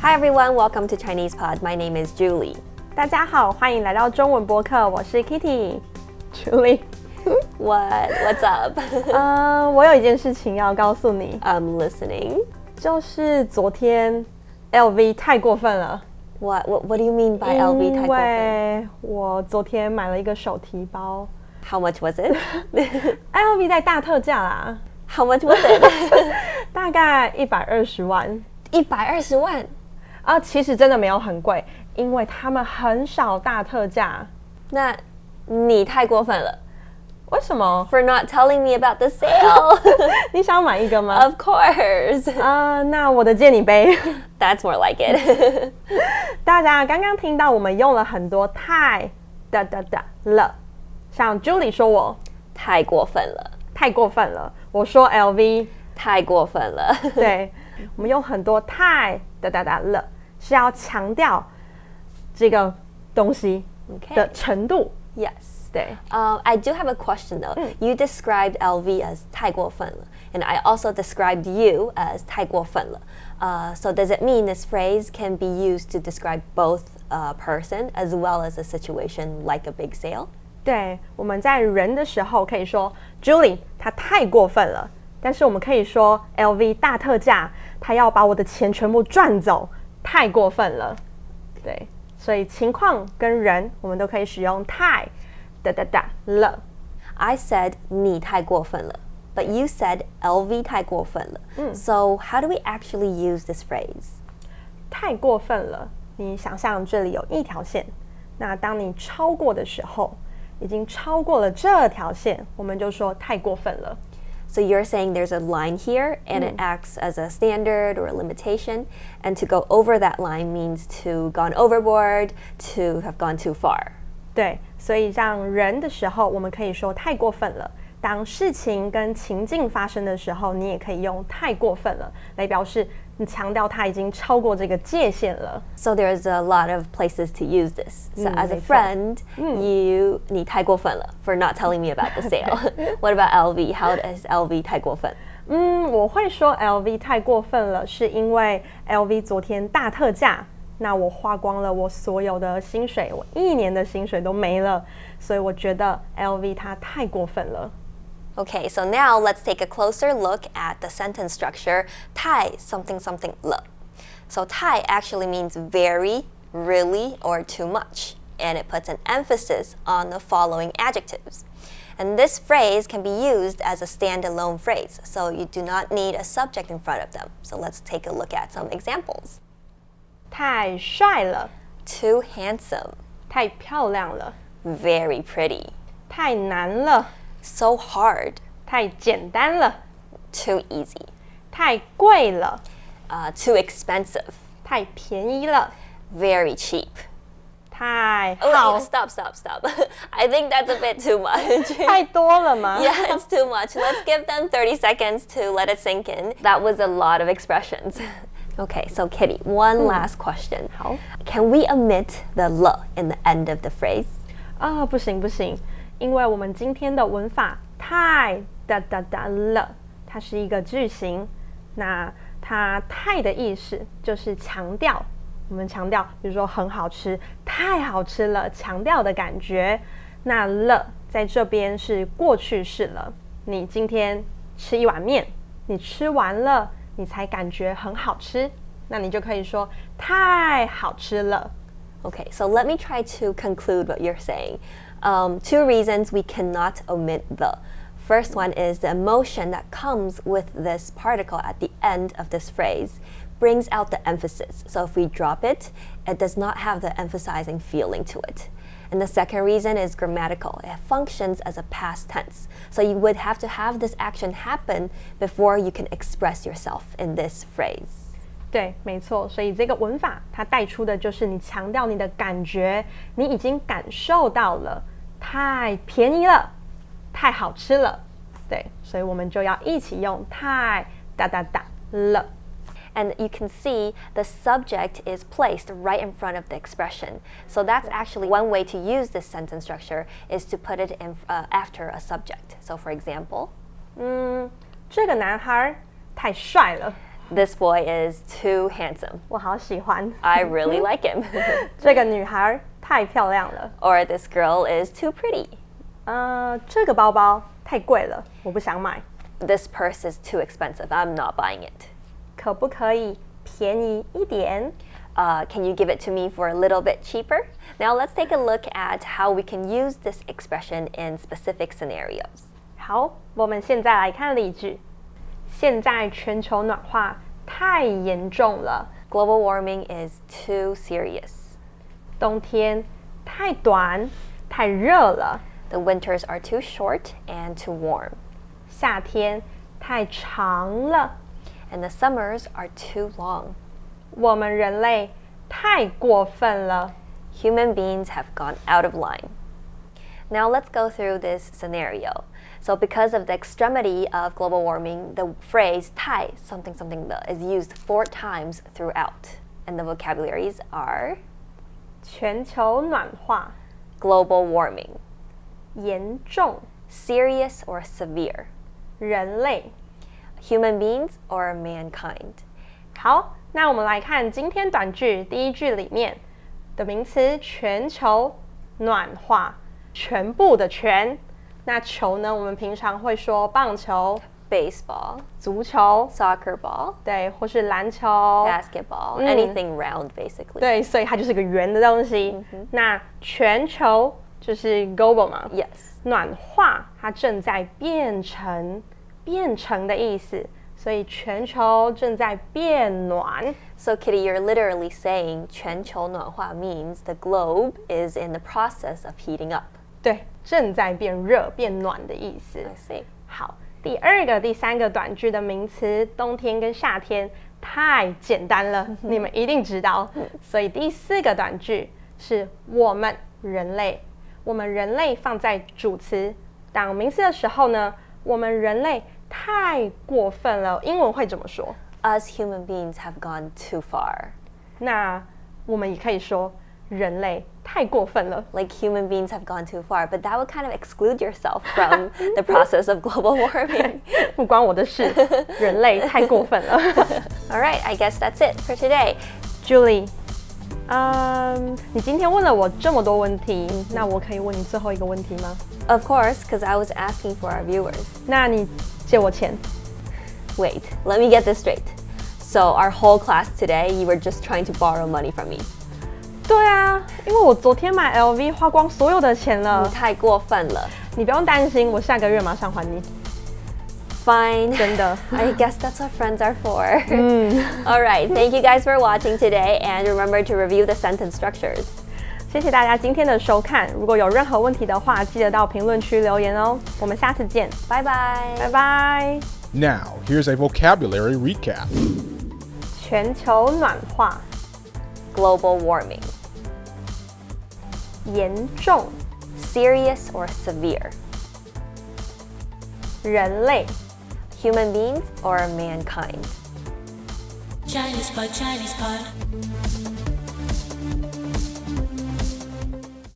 Hi everyone, welcome to Chinese Pod. My name is Julie. 大家好，欢迎来到中文播客，我是 Kitty。Julie， What's up? 我有一件事情要告诉你。I'm listening. 就是昨天 LV 太过分了。What do you mean by LV 太过分？因为我昨天买了一个手提包。How much was it? LV 在大特价啦。How much was it? 大概120万。120万？其实真的没有很贵，因为他们很少大特价。那你太过分了。为什么 ？For not telling me about the sale. 你想买一个吗 Of course. 那我的借你背。That's more like it. 大家刚刚听到我们用了很多太了，像 Julie 说我太过分了，太过分了。我说 LV 太过分了。对，我们用很多太了，是要强调这个东西的程度。Yes. 对。I do have a question though. You described LV as 太过分了, and I also described you as 太过分了. So does it mean this phrase can be used to describe both a person as well as a situation like a big sale? 对，我们在人的时候可以说 Julie 她太过分了，但是我们可以说 LV 大特价，她要把我的钱全部赚走，太过分了。对，所以情况跟人我们都可以使用太了。I said 你太过分了, but you said LV 太过分了. So how do we actually use this phrase? 太过分了，你想象这里有一条线，那当你超过的时候，已经超过了这条线，我们就说太过分了。So you're saying there's a line here and it acts as a standard or a limitation, and to go over that line means to gone overboard, to have gone too far. 对，所以让人的时候，我们可以说太过分了。当事情跟情境发生的时候，你也可以用太过分了来表示你强调它已经超过这个界限了。So there's a lot of places to use this. So as a friend, 你太过分了 for not telling me about the sale. What about LV? How does LV 太过分？我会说 LV 太过分了，是因为 LV 昨天大特价，那我花光了我所有的薪水，我1年的薪水都没了，所以我觉得 LV 它太过分了。Okay, so now let's take a closer look at the sentence structure 太 something something 了. So 太 actually means very, really, or too much, and it puts an emphasis on the following adjectives. And this phrase can be used as a standalone phrase, so you do not need a subject in front of them. So let's take a look at some examples. 太帅了， Too handsome. 太漂亮了， Very pretty. 太难了， So hard. 太简单了， Too easy. 太贵了， Too expensive. 太便宜了， Very cheap. 太 Oh, 好 stop. I think that's a bit too much. 太多了吗？ Yeah, it's too much. Let's give them 30 seconds to let it sink in. That was a lot of expressions. Okay, so Kitty, one last question. 好。 Can we omit the 了 in the end of the phrase? 不行，因为我们今天的文法太了，它是一个句型，那它太的意思就是强调，我们强调，比如说很好吃，太好吃了，强调的感觉。那了在这边是过去式了，你今天吃一碗面，你吃完了，你才感觉很好吃，那你就可以说太好吃了。Okay, so let me try to conclude what you're saying. 2 reasons we cannot omit the. First one is the emotion that comes with this particle at the end of this phrase brings out the emphasis. So if we drop it, it does not have the emphasizing feeling to it. And the second reason is grammatical. It functions as a past tense. So you would have to have this action happen before you can express yourself in this phrase. 对，没错，所以这个文法它带出的就是你强调你的感觉，你已经感受到了，太便宜了，太好吃了，对，所以我们就要一起用太了。And you can see the subject is placed right in front of the expression. So that's actually one way to use this sentence structure is to put it in after a subject. So for example, 这个男孩太帅了。This boy is too handsome. 我好喜欢。 I really like him. 这个女孩太漂亮了。 Or this girl is too pretty. 这个包包太贵了，我不想买。 This purse is too expensive. I'm not buying it. 可不可以便宜一点？ Can you give it to me for a little bit cheaper? Now let's take a look at how we can use this expression in specific scenarios. 好，我们现在来看例句。现在全球暖化太严重了， Global warming is too serious. 冬天太短，太热了， The winters are too short and too warm. 夏天太长了， And the summers are too long. 我们人类太过分了。 Human beings have gone out of line. Now let's go through this scenario. So because of the extremity of global warming, the phrase 太 something something the is used 4 times throughout. And the vocabularies are 全球暖化 global warming, 严重， serious or severe, 人类。 human beings or mankind. 好，那我们来看今天短句第一句里面的名词全球暖化，全部的全。那球呢，我们平常会说棒球、 Baseball, 足球， soccer ball, 对，或是篮球。 basketball, anything round basically. 对，所以它就是一个圆的东西。那全球就是 global 嘛， Yes. 暖化它正在变成的意思，所以全球正在变暖。 So Kitty, you're literally saying 全球暖化 means the globe is in the process of heating up. 对，正在变热、变暖的意思。 I see. 好，第二个、第三个短句的名词，冬天跟夏天太简单了，你们一定知道。所以第四个短句是我们人类，我们人类放在主词当名词的时候呢，我们人类太过分了。英文会怎么说？ Us human beings have gone too far. 那我们也可以说人类太过分了。 Like human beings have gone too far, but that would kind of exclude yourself from the process of global warming. 不关我的事，人类太过分了。 All right, I guess that's it for today. Julie，你今天问了我这么多问题，那我可以问你最后一个问题吗？ Of course, because I was asking for our viewers. 那你借我钱？ Wait, let me get this straight. So our whole class today, you were just trying to borrow money from me. 对啊，因为我昨天买 LV 花光所有的钱了。你太过分了。你不用担心，我下个月马上还你。 Fine. 真的。 I guess that's what friends are for. All right, thank you guys for watching today, and remember to review the sentence structures. 谢谢大家今天的收看。如果有任何问题的话，记得到评论区留言哦。我们下次见， Bye bye. 拜拜。 Now, here's a vocabulary recap. 全球暖化 Global warming. 严重， Serious or severe. 人类 Human beings or mankind. Chinese pot, Chinese pot.